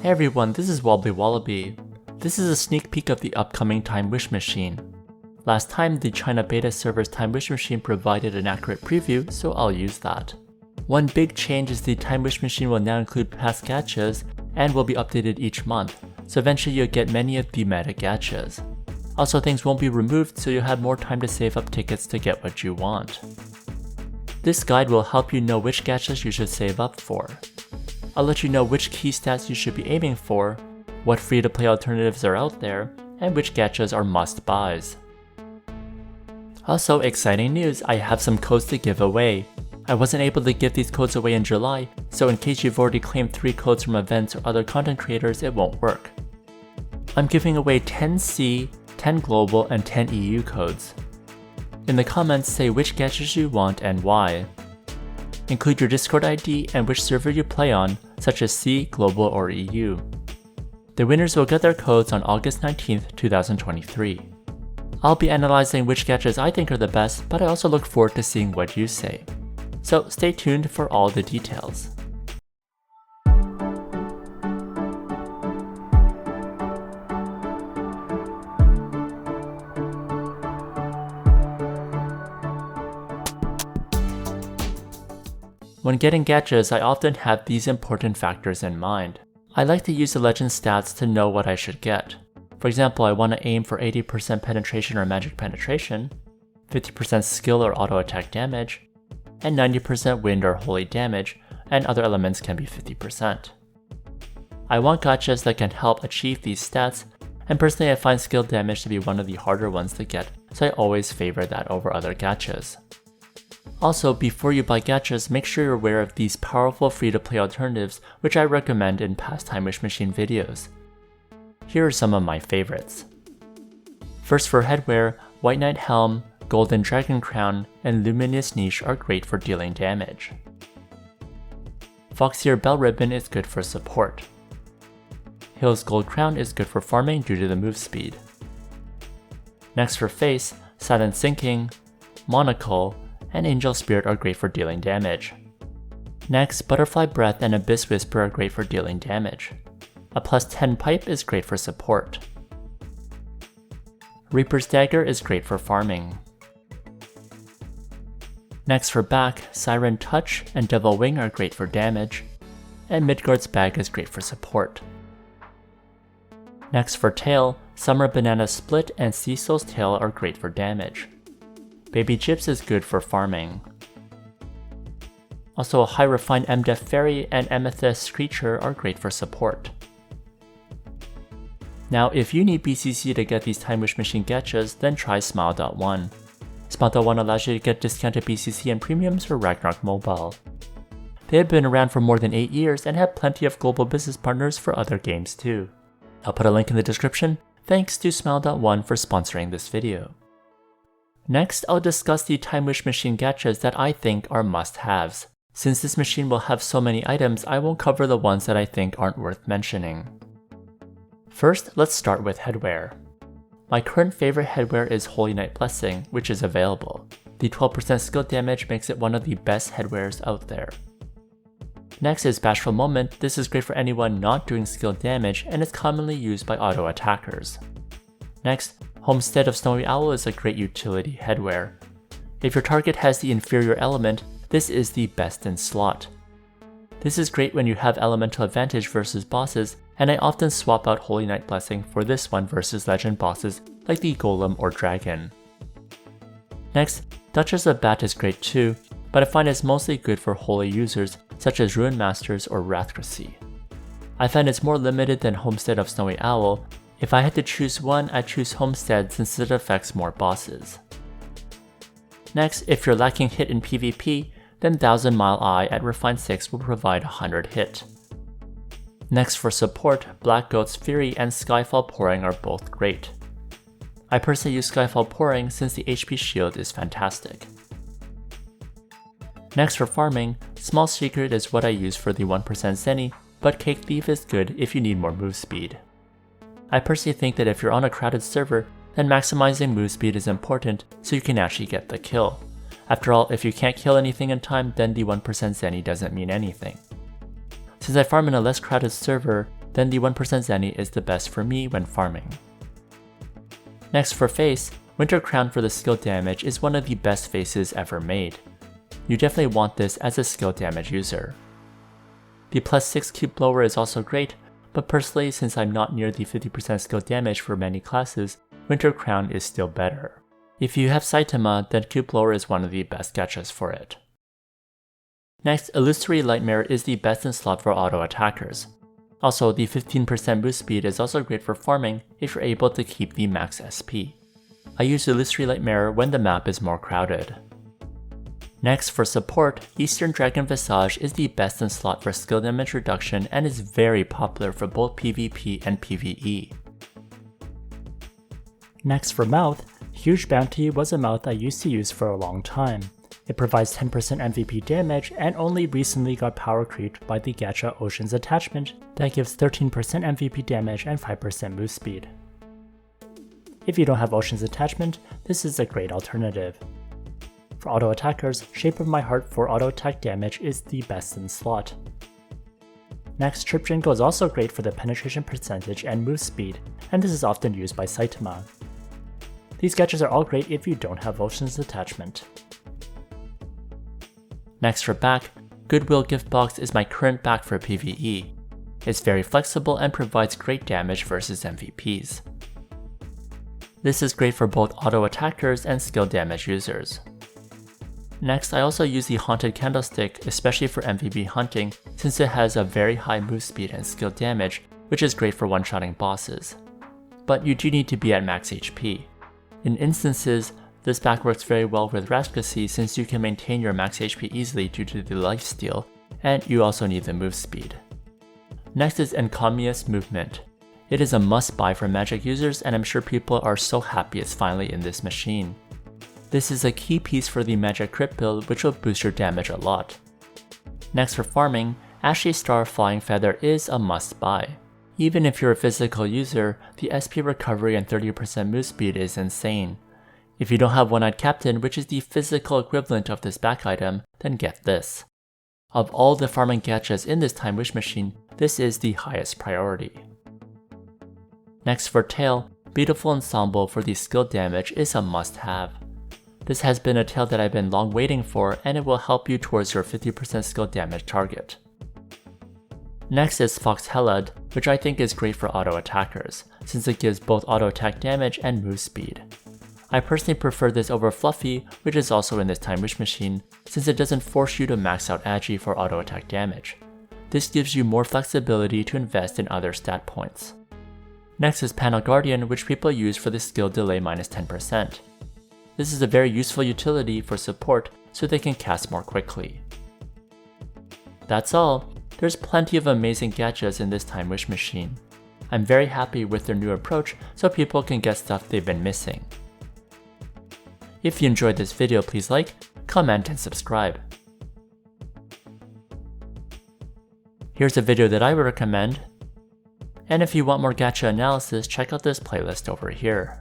Hey everyone, this is WobblyWallaby. This is a sneak peek of the upcoming Time Wish Machine. Last time, the China beta server's Time Wish Machine provided an accurate preview, so I'll use that. One big change is the Time Wish Machine will now include past gachas and will be updated each month, so eventually you'll get many of the meta gachas. Also, things won't be removed, so you'll have more time to save up tickets to get what you want. This guide will help you know which gachas you should save up for. I'll let you know which key stats you should be aiming for, what free-to-play alternatives are out there, and which gachas are must-buys. Also, exciting news, I have some codes to give away. I wasn't able to give these codes away in July, so in case you've already claimed 3 codes from events or other content creators, it won't work. I'm giving away 10 C, 10 global, and 10 EU codes. In the comments, say which gachas you want and why. Include your Discord ID and which server you play on, such as C, Global, or EU. The winners will get their codes on August 19th, 2023. I'll be analyzing which gachas I think are the best, but I also look forward to seeing what you say. So stay tuned for all the details. When getting gachas, I often have these important factors in mind. I like to use the legend stats to know what I should get. For example, I want to aim for 80% penetration or magic penetration, 50% skill or auto attack damage, and 90% wind or holy damage, and other elements can be 50%. I want gachas that can help achieve these stats, and personally I find skill damage to be one of the harder ones to get, so I always favor that over other gachas. Also, before you buy gachas, make sure you're aware of these powerful free-to-play alternatives which I recommend in past Time Wish Machine videos. Here are some of my favorites. First, for headwear, White Knight Helm, Golden Dragon Crown, and Luminous Niche are great for dealing damage. Foxier Bell Ribbon is good for support. Hill's Gold Crown is good for farming due to the move speed. Next, for face, Silent Sinking, Monocle, and Angel Spirit are great for dealing damage. Next, Butterfly Breath and Abyss Whisper are great for dealing damage. A plus 10 pipe is great for support. Reaper's Dagger is great for farming. Next, for back, Siren Touch and Devil Wing are great for damage, and Midgard's Bag is great for support. Next, for tail, Summer Banana Split and Cecil's Tail are great for damage. Baby Gyps is good for farming. Also, a High Refined MDef Fairy and Amethyst Creature are great for support. Now, if you need BCC to get these Time Wish Machine gachas, then try Smile.1. Smile.1 allows you to get discounted BCC and premiums for Ragnarok Mobile. They have been around for more than 8 years and have plenty of global business partners for other games too. I'll put a link in the description. Thanks to Smile.1 for sponsoring this video. Next, I'll discuss the Time Wish Machine gachas that I think are must-haves. Since this machine will have so many items, I won't cover the ones that I think aren't worth mentioning. First, let's start with headwear. My current favorite headwear is Holy Night Blessing, which is available. The 12% skill damage makes it one of the best headwears out there. Next is Bashful Moment. This is great for anyone not doing skill damage and is commonly used by auto attackers. Next, Homestead of Snowy Owl is a great utility headwear. If your target has the inferior element, this is the best in slot. This is great when you have elemental advantage versus bosses, and I often swap out Holy Night Blessing for this one versus legend bosses like the Golem or Dragon. Next, Duchess of Bat is great too, but I find it's mostly good for holy users such as Ruin Masters or Wrathcracy. I find it's more limited than Homestead of Snowy Owl. If I had to choose one, I'd choose Homestead since it affects more bosses. Next, if you're lacking hit in PvP, then Thousand Mile Eye at Refined 6 will provide 100 hit. Next, for support, Black Goat's Fury and Skyfall Pouring are both great. I personally use Skyfall Pouring since the HP shield is fantastic. Next, for farming, Small Secret is what I use for the 1% Zenny, but Cake Thief is good if you need more move speed. I personally think that if you're on a crowded server, then maximizing move speed is important so you can actually get the kill. After all, if you can't kill anything in time, then the 1% Zenny doesn't mean anything. Since I farm in a less crowded server, then the 1% Zenny is the best for me when farming. Next for face, Winter Crown for the skill damage is one of the best faces ever made. You definitely want this as a skill damage user. The +6 cube blower is also great, but personally since I'm not near the 50% skill damage for many classes, Winter Crown is still better. If you have Saitama, then cube blower is one of the best gachas for it. Next, Illusory Light Mirror is the best in slot for auto attackers. Also, the 15% boost speed is also great for farming if you're able to keep the max SP. I use Illusory Light Mirror when the map is more crowded. Next, for support, Eastern Dragon Visage is the best in slot for skill damage reduction and is very popular for both PvP and PvE. Next for mouth, Huge Bounty was a mouth I used to use for a long time. It provides 10% MVP damage and only recently got power creeped by the Gacha Ocean's attachment that gives 13% MVP damage and 5% move speed. If you don't have Ocean's attachment, this is a great alternative. For auto attackers, Shape of My Heart for auto attack damage is the best in slot. Next, Trip Jingle is also great for the penetration percentage and move speed, and this is often used by Saitama. These gachas are all great if you don't have Ocean's attachment. Next for back, Goodwill Gift Box is my current back for PvE. It's very flexible and provides great damage versus MVPs. This is great for both auto attackers and skill damage users. Next, I also use the Haunted Candlestick, especially for MVP hunting, since it has a very high move speed and skill damage, which is great for one-shotting bosses. But you do need to be at max HP. In instances, this back works very well with Rascasy since you can maintain your max HP easily due to the lifesteal, and you also need the move speed. Next is Encomious Movement. It is a must-buy for Magic users, and I'm sure people are so happy it's finally in this machine. This is a key piece for the Magic crit build, which will boost your damage a lot. Next for farming, Ashley Star Flying Feather is a must-buy. Even if you're a physical user, the SP recovery and 30% move speed is insane. If you don't have One-Eyed Captain, which is the physical equivalent of this back item, then get this. Of all the farming gachas in this Time Wish machine, this is the highest priority. Next for tail, Beautiful Ensemble for the skill damage is a must-have. This has been a tail that I've been long waiting for, and it will help you towards your 50% skill damage target. Next is Fox Helad, which I think is great for auto attackers, since it gives both auto attack damage and move speed. I personally prefer this over Fluffy, which is also in this Time Wish machine, since it doesn't force you to max out Agi for auto attack damage. This gives you more flexibility to invest in other stat points. Next is Panel Guardian, which people use for the skill delay minus 10%. This is a very useful utility for support so they can cast more quickly. That's all. There's plenty of amazing gachas in this Time Wish machine. I'm very happy with their new approach so people can get stuff they've been missing. If you enjoyed this video, please like, comment, and subscribe. Here's a video that I would recommend. And if you want more gacha analysis, check out this playlist over here.